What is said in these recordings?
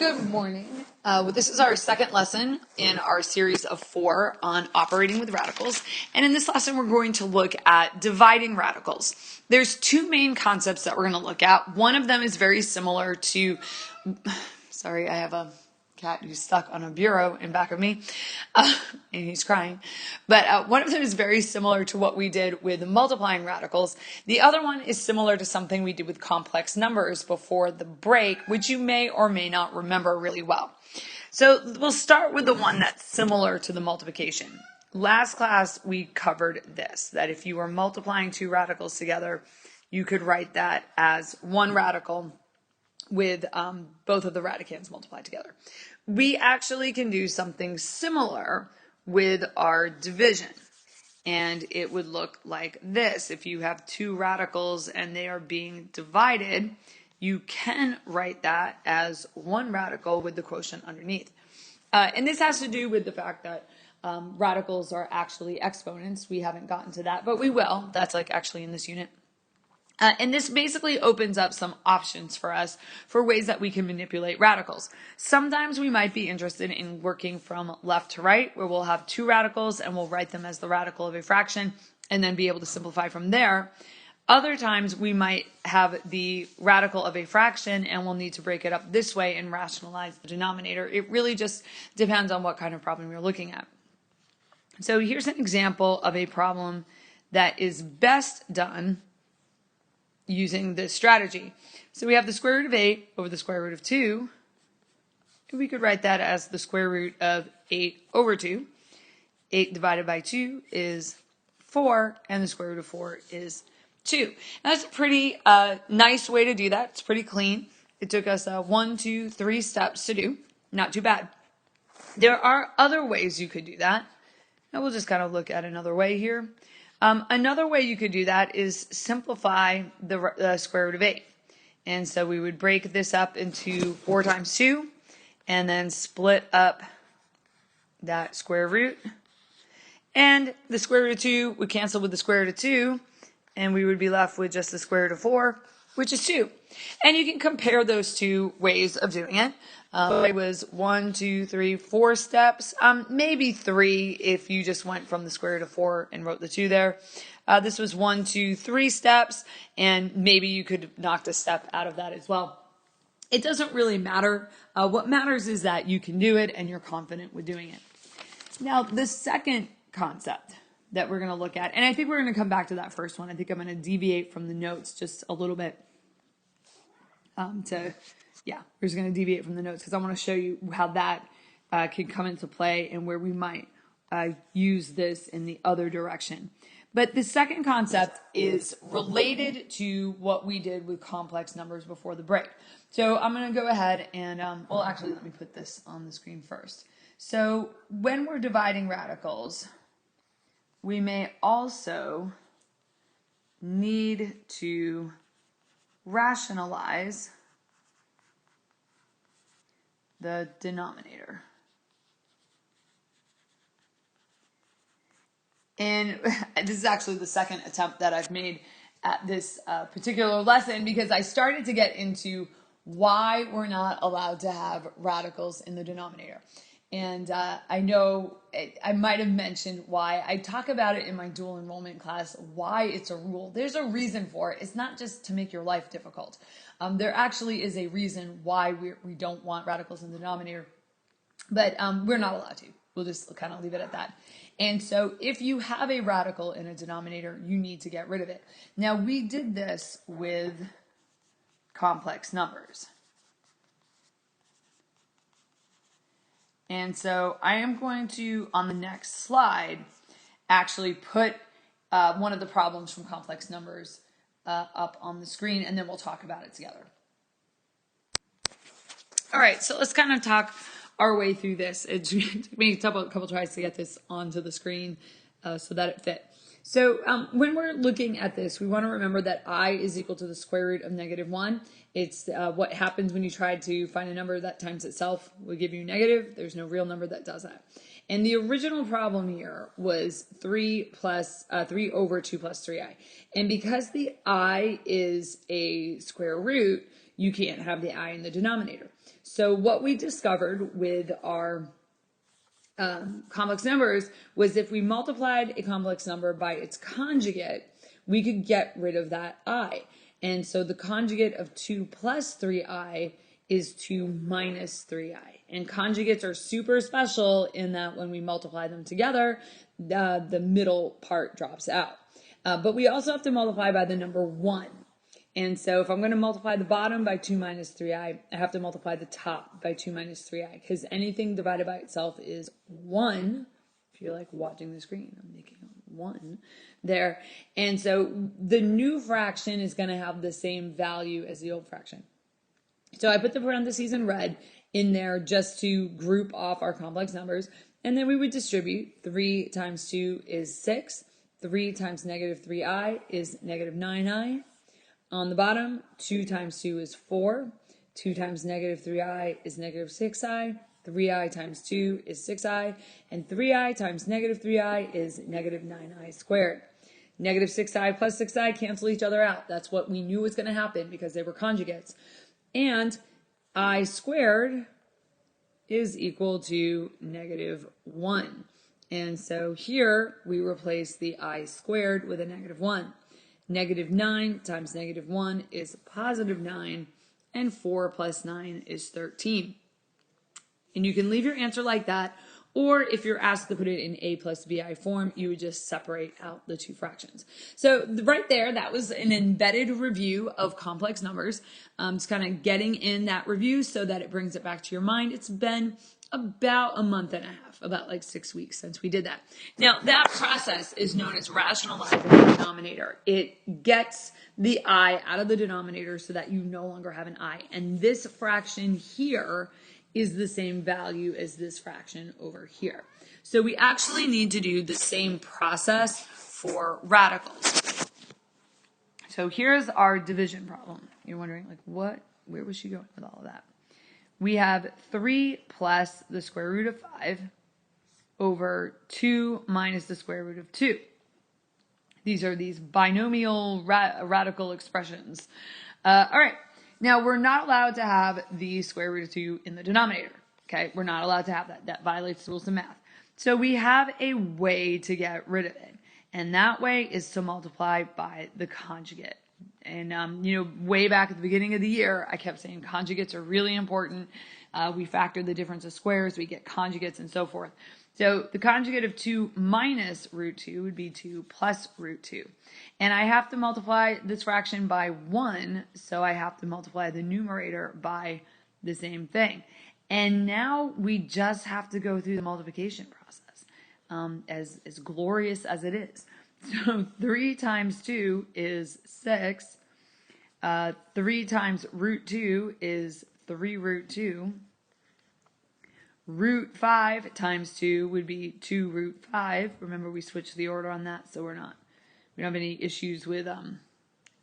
Good morning. This is our second lesson in our series of 4 on operating with radicals. And in this lesson, we're going to look at dividing radicals. There's 2 main concepts that we're going to look at. One of them is very similar to, sorry, I have a cat who's stuck on a bureau in back of me, and he's crying. But one of them is very similar to what we did with multiplying radicals. The other one is similar to something we did with complex numbers before the break, which you may or may not remember really well. So we'll start with the one that's similar to the multiplication. Last class, we covered this, that if you were multiplying 2 radicals together, you could write that as one radical with both of the radicands multiplied together. We actually can do something similar with our division. And it would look like this. If you have 2 radicals and they are being divided, you can write that as one radical with the quotient underneath. And this has to do with the fact that radicals are actually exponents. We haven't gotten to that, but we will. That's like actually in this unit. And this basically opens up some options for us for ways that we can manipulate radicals. Sometimes we might be interested in working from left to right, where we'll have 2 radicals and we'll write them as the radical of a fraction and then be able to simplify from there. Other times we might have the radical of a fraction and we'll need to break it up this way and rationalize the denominator. It really just depends on what kind of problem you're looking at. So here's an example of a problem that is best done using this strategy. So we have the square root of 8 over the square root of 2. And we could write that as the square root of 8 over 2. 8 divided by 2 is 4, and the square root of 4 is 2. Now that's a pretty nice way to do that. It's pretty clean. It took us 1, 2, 3 steps to do. Not too bad. There are other ways you could do that. And we'll just kind of look at another way here. Another way you could do that is simplify the square root of 8. And so we would break this up into 4 times 2 and then split up that square root. And the square root of 2 would cancel with the square root of 2, and we would be left with just the square root of 4, which is 2. And you can compare those 2 ways of doing it. It was 1, 2, 3, 4 steps, maybe 3 if you just went from the square root of 4 and wrote the 2 there. This was 1, 2, 3 steps, and maybe you could knock a step out of that as well. It doesn't really matter. What matters is that you can do it and you're confident with doing it. Now, the second concept that we're going to look at, and I think we're going to come back to that first one. I think I'm going to deviate from the notes just a little bit we're just going to deviate from the notes because I want to show you how that can come into play and where we might use this in the other direction. But the second concept is related to what we did with complex numbers before the break. So I'm going to go ahead and, actually, let me put this on the screen first. So when we're dividing radicals, we may also need to rationalize the denominator. And this is actually the second attempt that I've made at this particular lesson because I started to get into why we're not allowed to have radicals in the denominator. And I know I might have mentioned why. I talk about it in my dual enrollment class, why it's a rule. There's a reason for it. It's not just to make your life difficult. There actually is a reason why we don't want radicals in the denominator, but we're not allowed to. We'll just kind of leave it at that. And so if you have a radical in a denominator, you need to get rid of it. Now, we did this with complex numbers. And so I am going to, on the next slide, actually put one of the problems from complex numbers up on the screen, and then we'll talk about it together. All right, so let's kind of talk our way through this. It took me a couple tries to get this onto the screen so that it fit. So when we're looking at this, we want to remember that I is equal to the square root of -1. It's what happens when you try to find a number that times itself will give you negative. There's no real number that does that. And the original problem here was 3 over 2 plus 3i. And because the I is a square root, you can't have the I in the denominator. So what we discovered with our complex numbers was if we multiplied a complex number by its conjugate, we could get rid of that I. And so the conjugate of 2 plus 3i is 2 minus 3i. And conjugates are super special in that when we multiply them together, the middle part drops out. But we also have to multiply by the number 1. And so if I'm going to multiply the bottom by 2 minus 3i, I have to multiply the top by 2 minus 3i, because anything divided by itself is 1. If you're like watching the screen, I'm making 1 there. And so the new fraction is going to have the same value as the old fraction. So I put the parentheses in red in there just to group off our complex numbers. And then we would distribute. 3 times 2 is 6. 3 times negative 3i is negative 9i. On the bottom, 2 times 2 is 4. 2 times negative 3i is negative 6i. 3i times 2 is 6i. And 3i times negative 3i is negative 9i squared. Negative 6i plus 6i cancel each other out. That's what we knew was going to happen because they were conjugates. And I squared is equal to negative 1. And so here we replace the I squared with a negative 1. Negative 9 times negative 1 is positive 9, and 4 plus 9 is 13. And you can leave your answer like that, or if you're asked to put it in A plus BI form, you would just separate out the two fractions. So right there, that was an embedded review of complex numbers. Just kind of getting in that review so that it brings it back to your mind. It's been about a month and a half, about like 6 weeks since we did that. Now, that process is known as rationalizing the denominator. It gets the I out of the denominator so that you no longer have an I. And this fraction here is the same value as this fraction over here. So we actually need to do the same process for radicals. So here's our division problem. You're wondering, like, where was she going with all of that? We have 3 plus the square root of 5 over 2 minus the square root of 2. These are these binomial radical expressions. All right. Now, we're not allowed to have the square root of 2 in the denominator. Okay? We're not allowed to have that. That violates the rules of math. So we have a way to get rid of it. And that way is to multiply by the conjugate. And, way back at the beginning of the year, I kept saying conjugates are really important. We factor the difference of squares, we get conjugates and so forth. So the conjugate of 2 minus root 2 would be 2 plus root 2. And I have to multiply this fraction by 1, so I have to multiply the numerator by the same thing. And now we just have to go through the multiplication process, as glorious as it is. So 3 times 2 is 6. 3 times root 2 is 3 root 2. Root 5 times 2 would be 2 root 5. Remember, we switched the order on that, so we don't have any issues with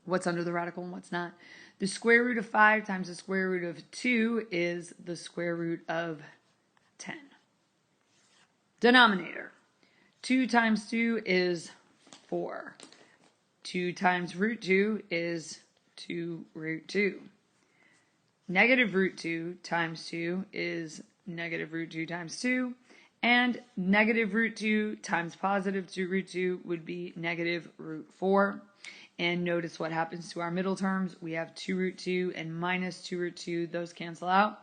what's under the radical and what's not. The square root of 5 times the square root of 2 is the square root of 10. Denominator. 2 times 2 is 4. 2 times root 2 is 2 root 2. Negative root 2 times 2 is negative root 2 times 2. And negative root 2 times positive 2 root 2 would be negative root 4. And notice what happens to our middle terms. We have 2 root 2 and minus 2 root 2. Those cancel out.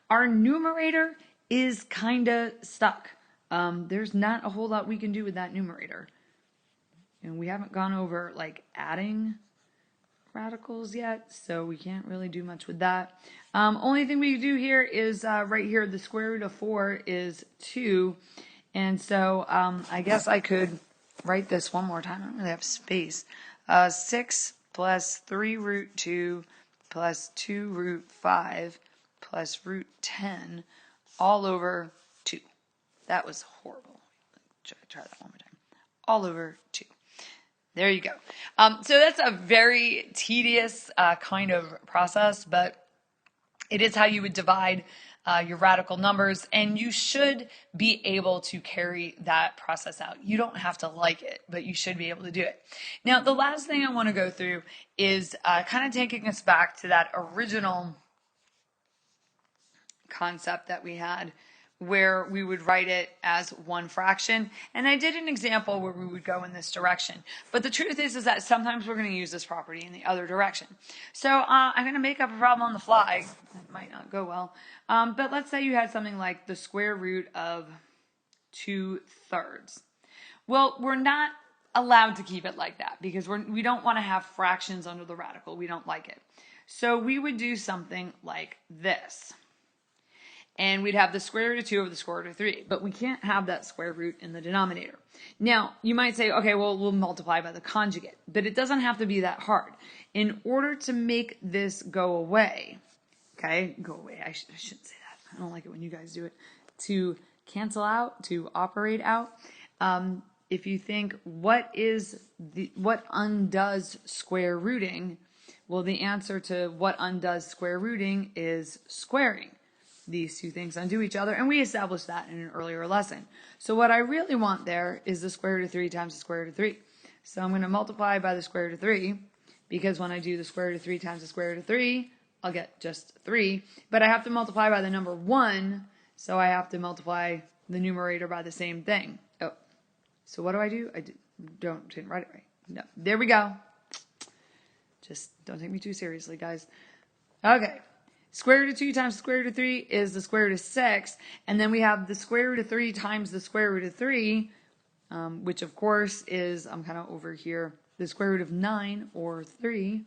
Our numerator is kind of stuck. There's not a whole lot we can do with that numerator. And we haven't gone over like adding radicals yet, so we can't really do much with that. Only thing we do here is right here, the square root of 4 is 2. And so I guess I could write this one more time. I don't really have space. 6 plus 3 root 2 plus 2 root 5 plus root 10 all over 2. That was horrible. Try that one more time. All over 2. There you go. So that's a very tedious kind of process, but It is how you would divide your radical numbers, and you should be able to carry that process out. You don't have to like it, but you should be able to do it. Now, the last thing I want to go through is kind of taking us back to that original concept that we had where we would write it as one fraction. And I did an example where we would go in this direction. But the truth is that sometimes we're going to use this property in the other direction. So I'm going to make up a problem on the fly. It might not go well. But let's say you had something like the square root of 2/3. Well, we're not allowed to keep it like that because we don't want to have fractions under the radical. We don't like it. So we would do something like this. And we'd have the square root of 2 over the square root of 3. But we can't have that square root in the denominator. Now, you might say, okay, well, we'll multiply by the conjugate. But it doesn't have to be that hard. In order to make this go away, okay, go away, I shouldn't say that. I don't like it when you guys do it. To cancel out, to operate out, if you think, what undoes square rooting? Well, the answer to what undoes square rooting is squaring. These two things undo each other, and we established that in an earlier lesson. So what I really want there is the square root of 3 times the square root of 3. So I'm going to multiply by the square root of 3, because when I do the square root of 3 times the square root of 3, I'll get just 3. But I have to multiply by the number 1, so I have to multiply the numerator by the same thing. Oh, so what do? I didn't write it right. No, there we go. Just don't take me too seriously, guys. Okay. Square root of 2 times the square root of 3 is the square root of 6. And then we have the square root of 3 times the square root of 3, which of course is, I'm kind of over here, the square root of 9 or 3.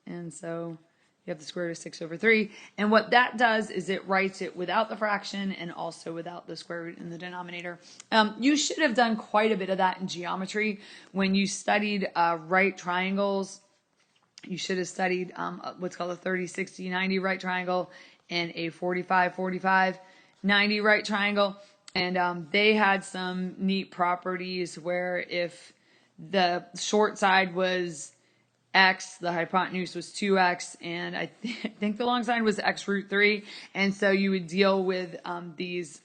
And so you have the square root of 6 over 3. And what that does is it writes it without the fraction and also without the square root in the denominator. You should have done quite a bit of that in geometry when you studied right triangles. You should have studied what's called a 30, 60, 90 right triangle and a 45, 45, 90 right triangle. And they had some neat properties where if the short side was x, the hypotenuse was 2x, and I think the long side was x root 3. And so you would deal with these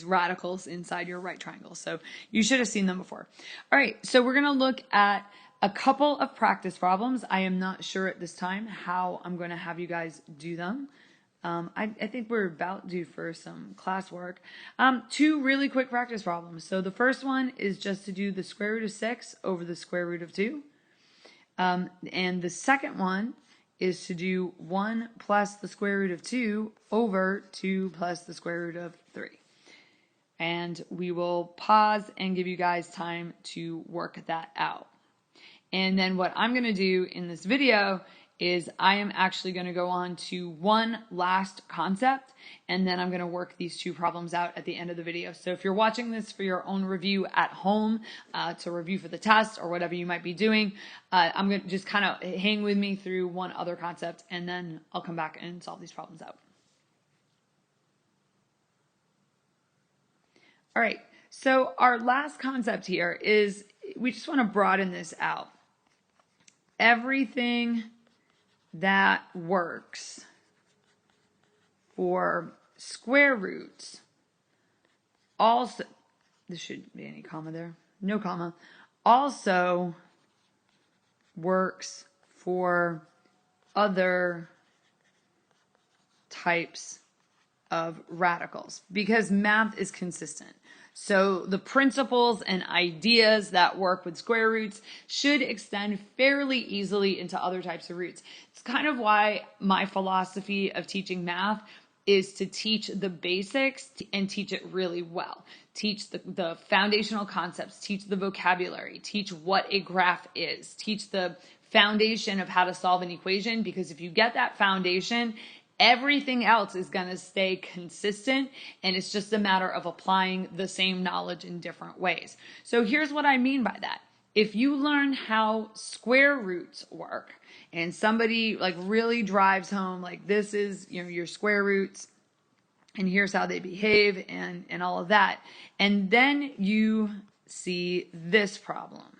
radicals inside your right triangle. So you should have seen them before. All right, so we're going to look at a couple of practice problems. I am not sure at this time how I'm going to have you guys do them. I think we're about due for some classwork. 2 really quick practice problems. So the first one is just to do the square root of 6 over the square root of 2. And the second one is to do 1 plus the square root of 2 over 2 plus the square root of 3. And we will pause and give you guys time to work that out. And then what I'm going to do in this video is I am actually going to go on to one last concept, and then I'm going to work these 2 problems out at the end of the video. So if you're watching this for your own review at home, to review for the test or whatever you might be doing, I'm going to just kind of hang with me through one other concept, and then I'll come back and solve these problems out. All right, so our last concept here is we just want to broaden this out. Everything that works for square roots also, there shouldn't be any comma there, no comma, also works for other types of radicals because math is consistent. So the principles and ideas that work with square roots should extend fairly easily into other types of roots. It's kind of why my philosophy of teaching math is to teach the basics and teach it really well. Teach the foundational concepts, teach the vocabulary, teach what a graph is, teach the foundation of how to solve an equation, because if you get that foundation, everything else is going to stay consistent, and it's just a matter of applying the same knowledge in different ways. So here's what I mean by that. If you learn how square roots work, and somebody like really drives home, like this is, you know, your square roots, and here's how they behave, and all of that, and then you see this problem.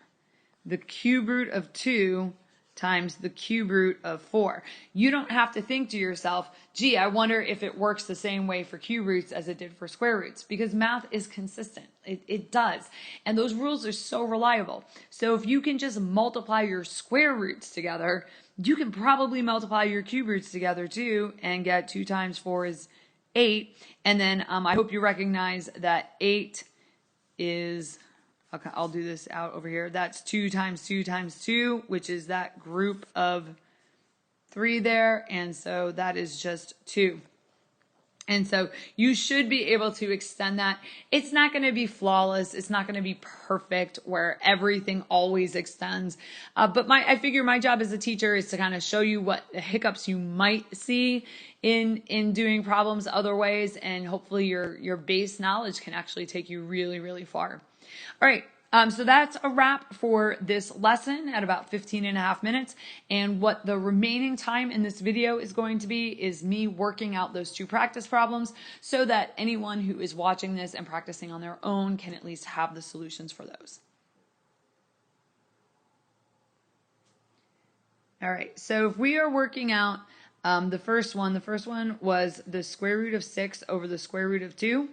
The cube root of 2 times the cube root of 4. You don't have to think to yourself, gee, I wonder if it works the same way for cube roots as it did for square roots, because math is consistent. It does. And those rules are so reliable. So if you can just multiply your square roots together, you can probably multiply your cube roots together too and get 2 times 4 is 8. And then I hope you recognize that 8 is... Okay, I'll do this out over here. That's 2 times 2 times 2, which is that group of 3 there. And so that is just 2. And so you should be able to extend that. It's not going to be flawless. It's not going to be perfect where everything always extends. But I figure my job as a teacher is to kind of show you what hiccups you might see in doing problems other ways. And hopefully your base knowledge can actually take you really, really far. All right. So that's a wrap for this lesson at about 15.5 minutes. And what the remaining time in this video is going to be is me working out those 2 practice problems so that anyone who is watching this and practicing on their own can at least have the solutions for those. All right. So if we are working out the first one was the square root of 6 over the square root of 2.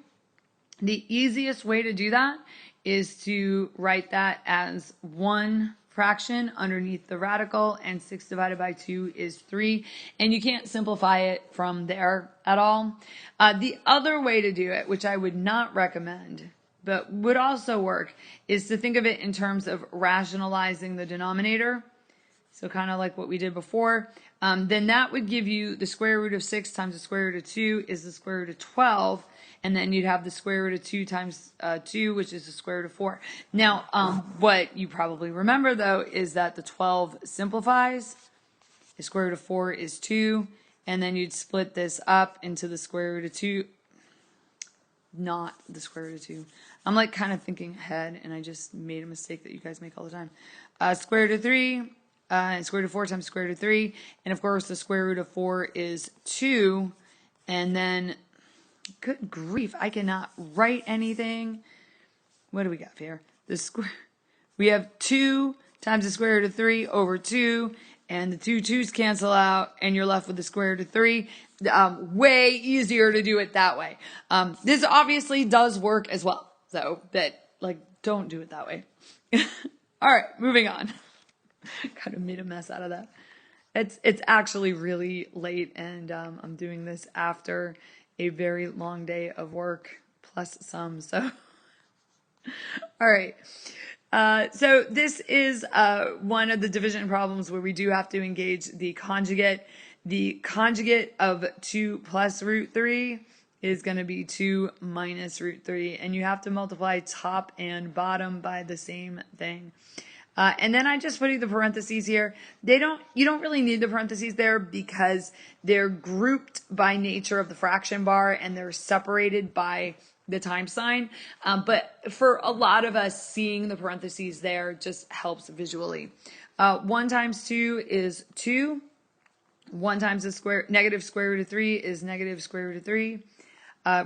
The easiest way to do that is to write that as 1 fraction underneath the radical, and 6 divided by 2 is 3. And you can't simplify it from there at all. The other way to do it, which I would not recommend, but would also work, is to think of it in terms of rationalizing the denominator. So kind of like what we did before. Then that would give you the square root of 6 times the square root of 2 is the square root of 12. And then you'd have the square root of 2 times 2, which is the square root of 4. Now, what you probably remember, though, is that the 12 simplifies. The square root of 4 is 2. And then you'd split this up into the square root of 2. Not the square root of 2. I'm like kind of thinking ahead, and I just made a mistake that you guys make all the time. Square root of 3. And square root of 4 times square root of 3. And, of course, the square root of 4 is 2. And then... Good grief, I cannot write anything. What do we got here? The square. We have 2 times the square root of 3 over 2, and the 2 2's cancel out, and you're left with the square root of 3. Way easier to do it that way. This obviously does work as well, so don't do it that way. All right, moving on. Kind of made a mess out of that. It's actually really late, and I'm doing this after a very long day of work plus some. So, all right. So this is one of the division problems where we do have to engage the conjugate. The conjugate of 2 plus root 3 is going to be 2 minus root 3. And you have to multiply top and bottom by the same thing. And then I just put the parentheses here. You don't really need the parentheses there because they're grouped by nature of the fraction bar and they're separated by the times sign. But for a lot of us, seeing the parentheses there just helps visually. 1 times 2 is 2. 1 times the negative square root of 3 is negative square root of 3.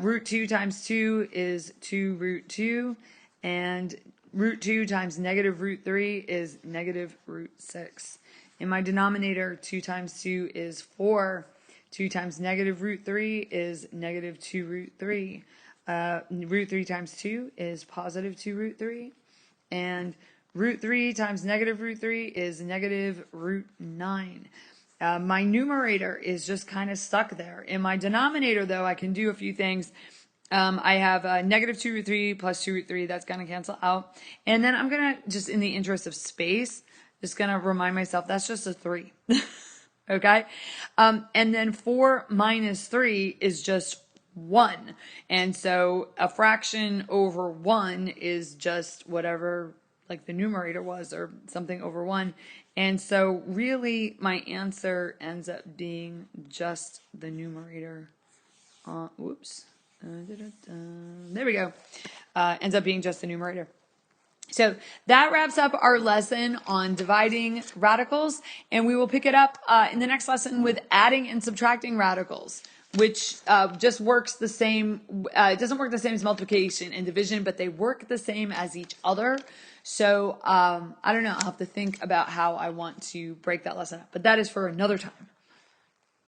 Root 2 times 2 is 2 root 2. And root 2 times negative root 3 is negative root 6. In my denominator, 2 times 2 is 4. 2 times negative root 3 is negative 2 root 3. Root 3 times 2 is positive 2 root 3. And root 3 times negative root 3 is negative root 9. My numerator is just kind of stuck there. In my denominator, though, I can do a few things. I have negative 2 root 3 plus 2 root 3. That's going to cancel out. And then I'm going to, just in the interest of space, just going to remind myself that's just a 3. Okay? And then 4 minus 3 is just 1. And so a fraction over 1 is just whatever like the numerator was, or something over 1. And so really my answer ends up being just the numerator. Whoops. There we go. Ends up being just the numerator. So that wraps up our lesson on dividing radicals, and we will pick it up in the next lesson with adding and subtracting radicals. which just works the same. It doesn't work the same as multiplication and division, but they work the same as each other. So I don't know. I'll have to think about how I want to break that lesson up, but that is for another time.